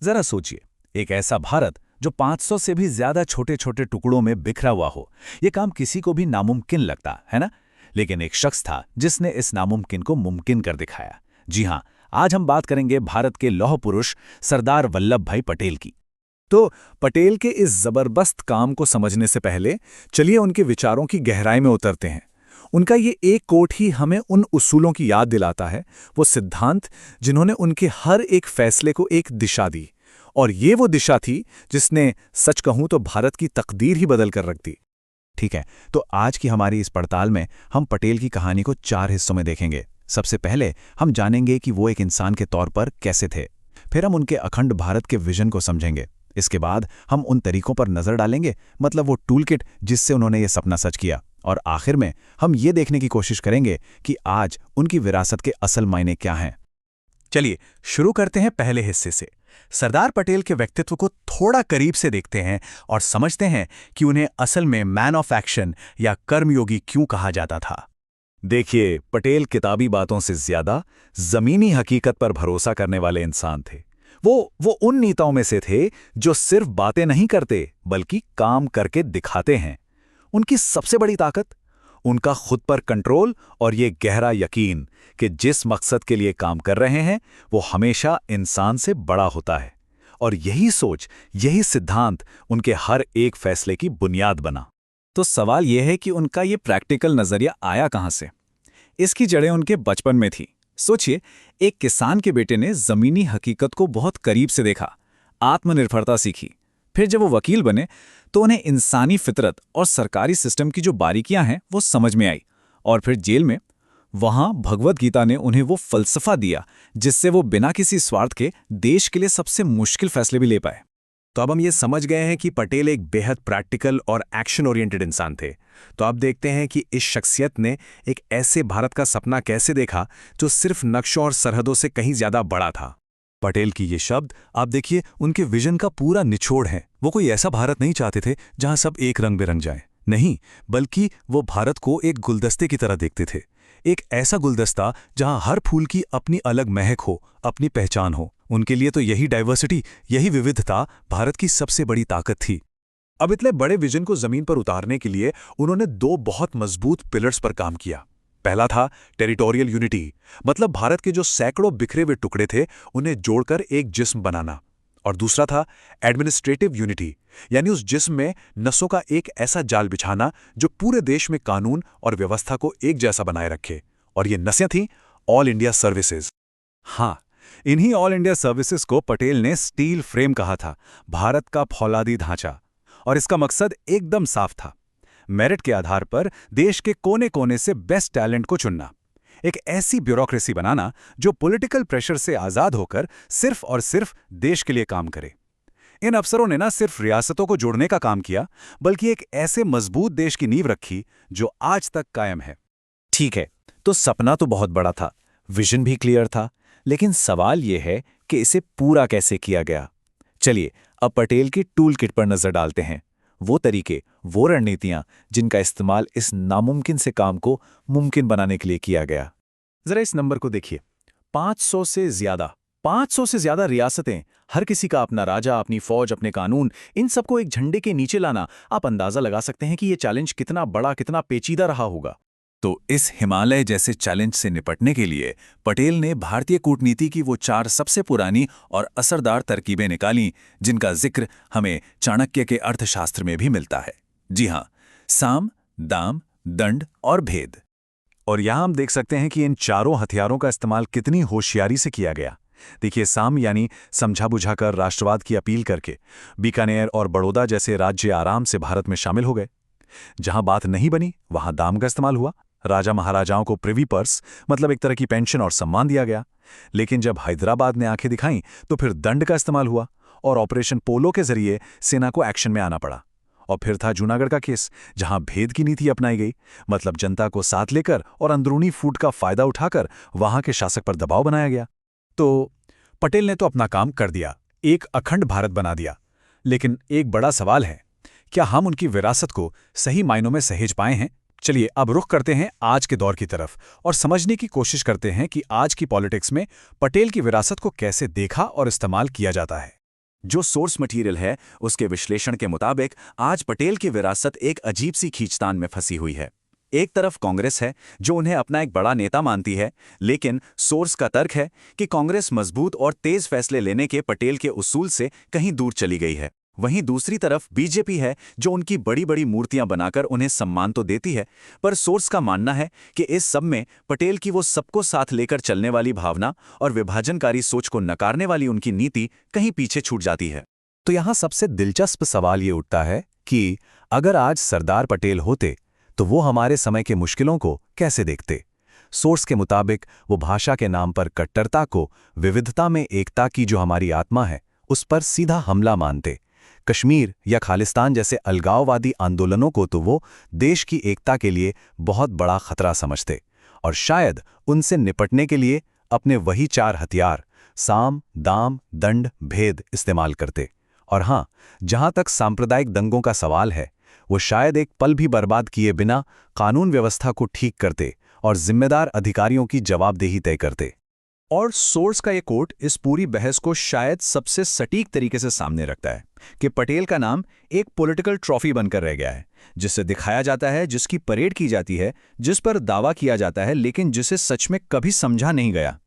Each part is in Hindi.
जरा सोचिए, एक ऐसा भारत जो 500 से भी ज्यादा छोटे छोटे टुकड़ों में बिखरा हुआ हो। ये काम किसी को भी नामुमकिन लगता है ना। लेकिन एक शख्स था जिसने इस नामुमकिन को मुमकिन कर दिखाया। जी हाँ, आज हम बात करेंगे भारत के लौह पुरुष सरदार वल्लभ भाई पटेल की। तो पटेल के इस जबरदस्त काम को समझने से पहले चलिए उनके विचारों की गहराई में उतरते हैं। उनका ये एक कोट ही हमें उन उसूलों की याद दिलाता है, वो सिद्धांत जिन्होंने उनके हर एक फैसले को एक दिशा दी। और ये वो दिशा थी जिसने, सच कहूं तो, भारत की तकदीर ही बदल कर रख दी। ठीक है, तो आज की हमारी इस पड़ताल में हम पटेल की कहानी को 4 हिस्सों में देखेंगे। सबसे पहले हम जानेंगे कि वो एक इंसान के तौर पर कैसे थे। फिर हम उनके अखंड भारत के विजन को समझेंगे। इसके बाद हम उन तरीकों पर नजर डालेंगे, मतलब वो टूलकिट जिससे उन्होंने ये सपना सच किया। और आखिर में हम ये देखने की कोशिश करेंगे कि आज उनकी विरासत के असल मायने क्या हैं। चलिए शुरू करते हैं पहले हिस्से से। सरदार पटेल के व्यक्तित्व को थोड़ा करीब से देखते हैं और समझते हैं कि उन्हें असल में मैन ऑफ एक्शन या कर्मयोगी क्यों कहा जाता था। देखिए, पटेल किताबी बातों से ज्यादा जमीनी हकीकत पर भरोसा करने वाले इंसान थे। वो उन नेताओं में से थे जो सिर्फ बातें नहीं करते बल्कि काम करके दिखाते हैं। उनकी सबसे बड़ी ताकत उनका खुद पर कंट्रोल और ये गहरा यकीन कि जिस मकसद के लिए काम कर रहे हैं वो हमेशा इंसान से बड़ा होता है। और यही सोच, यही सिद्धांत उनके हर एक फैसले की बुनियाद बना। तो सवाल यह है कि उनका ये प्रैक्टिकल नजरिया आया कहां से। इसकी जड़ें उनके बचपन में थी। सोचिए, एक किसान के बेटे ने जमीनी हकीकत को बहुत करीब से देखा, आत्मनिर्भरता सीखी। फिर जब वो वकील बने तो उन्हें इंसानी फितरत और सरकारी सिस्टम की जो बारीकियां हैं वो समझ में आई। और फिर जेल में, वहां भगवद गीता ने उन्हें वो फलसफा दिया जिससे वो बिना किसी स्वार्थ के देश के लिए सबसे मुश्किल फैसले भी ले पाए। तो अब हम ये समझ गए हैं कि पटेल एक बेहद प्रैक्टिकल और एक्शन ओरिएंटेड इंसान थे। तो अब देखते हैं कि इस शख्सियत ने एक ऐसे भारत का सपना कैसे देखा जो सिर्फ नक्शों और सरहदों से कहीं ज्यादा बड़ा था। पटेल की ये शब्द आप देखिए, उनके विजन का पूरा निचोड़ है। वो कोई ऐसा भारत नहीं चाहते थे जहां सब एक रंग बिरंग जाए, नहीं, बल्कि वो भारत को एक गुलदस्ते की तरह देखते थे। एक ऐसा गुलदस्ता जहां हर फूल की अपनी अलग महक हो, अपनी पहचान हो। उनके लिए तो यही डाइवर्सिटी, यही विविधता भारत की सबसे बड़ी ताकत थी। अब इतने बड़े विजन को जमीन पर उतारने के लिए उन्होंने 2 बहुत मजबूत पिलर्स पर काम किया। पहला था टेरिटोरियल यूनिटी, मतलब भारत के जो सैकड़ों बिखरे हुए टुकड़े थे उन्हें जोड़कर एक जिस्म बनाना। और दूसरा था एडमिनिस्ट्रेटिव यूनिटी, यानी उस जिस्म में नसों का एक ऐसा जाल बिछाना जो पूरे देश में कानून और व्यवस्था को एक जैसा बनाए रखे। और ये नसें थीं ऑल इंडिया सर्विसेज। हाँ, इन्हीं ऑल इंडिया सर्विसेज को पटेल ने स्टील फ्रेम कहा था, भारत का फौलादी ढांचा। और इसका मकसद एकदम साफ था, मेरिट के आधार पर देश के कोने कोने से बेस्ट टैलेंट को चुनना। एक ऐसी ब्यूरोक्रेसी बनाना जो पॉलिटिकल प्रेशर से आजाद होकर सिर्फ और सिर्फ देश के लिए काम करे। इन अफसरों ने न सिर्फ रियासतों को जोड़ने का काम किया, बल्कि एक ऐसे मजबूत देश की नींव रखी जो आज तक कायम है। ठीक है, तो सपना तो बहुत बड़ा था, विजन भी क्लियर था, लेकिन सवाल यह है कि इसे पूरा कैसे किया गया। चलिए अब पटेल की टूल किट पर नजर डालते हैं। वो तरीके, वो रणनीतियां जिनका इस्तेमाल इस नामुमकिन से काम को मुमकिन बनाने के लिए किया गया। जरा इस नंबर को देखिए, 500 से ज्यादा रियासतें, हर किसी का अपना राजा, अपनी फौज, अपने कानून, इन सबको एक झंडे के नीचे लाना। आप अंदाजा लगा सकते हैं कि यह चैलेंज कितना बड़ा, कितना पेचीदा रहा होगा। तो इस हिमालय जैसे चैलेंज से निपटने के लिए पटेल ने भारतीय कूटनीति की वो 4 सबसे पुरानी और असरदार तरकीबें निकालीं, जिनका जिक्र हमें चाणक्य के अर्थशास्त्र में भी मिलता है। जी हां, साम, दाम, दंड और भेद। और यहां हम देख सकते हैं कि इन चारों हथियारों का इस्तेमाल कितनी होशियारी से किया गया। देखिए, साम यानी समझा बुझाकर, राष्ट्रवाद की अपील करके बीकानेर और बड़ौदा जैसे राज्य आराम से भारत में शामिल हो गए। जहां बात नहीं बनी वहां दाम का इस्तेमाल हुआ। राजा महाराजाओं को प्रिवी पर्स, मतलब एक तरह की पेंशन और सम्मान दिया गया। लेकिन जब हैदराबाद ने आंखें दिखाईं तो फिर दंड का इस्तेमाल हुआ और ऑपरेशन पोलो के जरिए सेना को एक्शन में आना पड़ा। और फिर था जूनागढ़ का केस, जहां भेद की नीति अपनाई गई, मतलब जनता को साथ लेकर और अंदरूनी फूट का फायदा उठाकर वहां के शासक पर दबाव बनाया गया। तो पटेल ने तो अपना काम कर दिया, एक अखंड भारत बना दिया। लेकिन एक बड़ा सवाल है, क्या हम उनकी विरासत को सही मायनों में सहेज पाए हैं? चलिए अब रुख करते हैं आज के दौर की तरफ और समझने की कोशिश करते हैं कि आज की पॉलिटिक्स में पटेल की विरासत को कैसे देखा और इस्तेमाल किया जाता है। जो सोर्स मटेरियल है उसके विश्लेषण के मुताबिक आज पटेल की विरासत एक अजीब सी खींचतान में फंसी हुई है। एक तरफ कांग्रेस है जो उन्हें अपना एक बड़ा नेता मानती है, लेकिन सोर्स का तर्क है कि कांग्रेस मजबूत और तेज फैसले लेने के पटेल के उसूल से कहीं दूर चली गई है। वहीं दूसरी तरफ बीजेपी है जो उनकी बड़ी बड़ी मूर्तियां बनाकर उन्हें सम्मान तो देती है, पर सोर्स का मानना है कि इस सब में पटेल की वो सबको साथ लेकर चलने वाली भावना और विभाजनकारी सोच को नकारने वाली उनकी नीति कहीं पीछे छूट जाती है। तो यहाँ सबसे दिलचस्प सवाल ये उठता है कि अगर आज सरदार पटेल होते तो वो हमारे समय के मुश्किलों को कैसे देखते। सोर्स के मुताबिक वो भाषा के नाम पर कट्टरता को विविधता में एकता की जो हमारी आत्मा है उस पर सीधा हमला मानते। कश्मीर या खालिस्तान जैसे अलगाववादी आंदोलनों को तो वो देश की एकता के लिए बहुत बड़ा खतरा समझते और शायद उनसे निपटने के लिए अपने वही 4 हथियार साम, दाम, दंड, भेद इस्तेमाल करते। और हाँ, जहां तक सांप्रदायिक दंगों का सवाल है, वो शायद एक पल भी बर्बाद किए बिना कानून व्यवस्था को ठीक करते और जिम्मेदार अधिकारियों की जवाबदेही तय करते। और सोर्स का ये कोट इस पूरी बहस को शायद सबसे सटीक तरीके से सामने रखता है कि पटेल का नाम एक पॉलिटिकल ट्रॉफी बनकर रह गया है, जिससे दिखाया जाता है, जिसकी परेड की जाती है, जिस पर दावा किया जाता है, लेकिन जिसे सच में कभी समझा नहीं गया।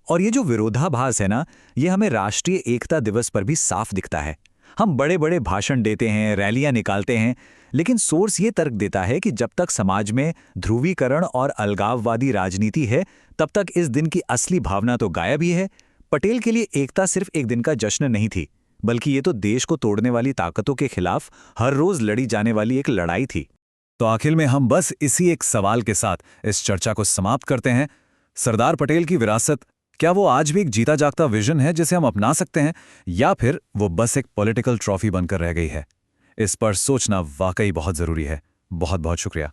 और ये जो विरोधाभास है ना, ये हमें राष्ट्रीय एकता दिवस पर भी साफ दिखता है। हम बड़े बड़े भाषण देते हैं, रैलियां निकालते हैं, लेकिन सोर्स ये तर्क देता है कि जब तक समाज में ध्रुवीकरण और अलगाववादी राजनीति है, तब तक इस दिन की असली भावना तो गायब ही है। पटेल के लिए एकता सिर्फ एक दिन का जश्न नहीं थी, बल्कि ये तो देश को तोड़ने वाली ताकतों के खिलाफ हर रोज लड़ी जाने वाली एक लड़ाई थी। तो आखिर में हम बस इसी एक सवाल के साथ इस चर्चा को समाप्त करते हैं। सरदार पटेल की विरासत, क्या वो आज भी एक जीता जागता विजन है जिसे हम अपना सकते हैं, या फिर वो बस एक पॉलिटिकल ट्रॉफी बनकर रह गई है? इस पर सोचना वाकई बहुत जरूरी है। बहुत बहुत शुक्रिया।